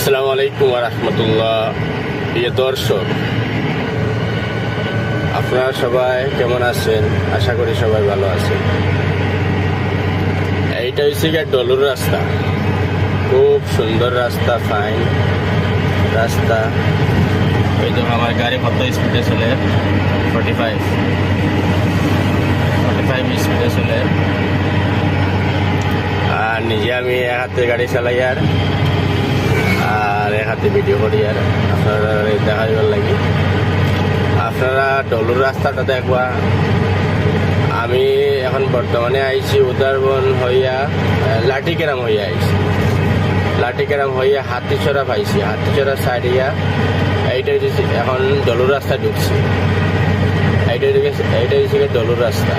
আসসালামু আলাইকুম ওয়া রাহমাতুল্লাহ। প্রিয় দর্শক, আপনারা সবাই কেমন আছেন? আশা করি সবাই ভালো আছেন। এইটা হচ্ছে গিয়ে ডলুর রাস্তা, খুব সুন্দর রাস্তা, ফাইন রাস্তা। এই তো আমার গাড়ি কত স্পিডে চলে, 45 স্পিডে চলে। আর নিজে আমি এক হাতে গাড়ি চালাই আর এক হাতে ভিডিও করি। আর আপনারা দেখাইবার লাগি, আপনারা ডলুর রাস্তাটা দেখবা। আমি এখন বর্তমানে আইছি উদারবন হইয়া লাঠিকেরাম হইয়া আইছি, লাঠিকেরাম হইয়া হাতিছড়া পাইছি, হাতিছড়া সাইডিয়া এইটা এখন ডলুর রাস্তা ঢুকছি। এইটা হচ্ছে ডলুর রাস্তা।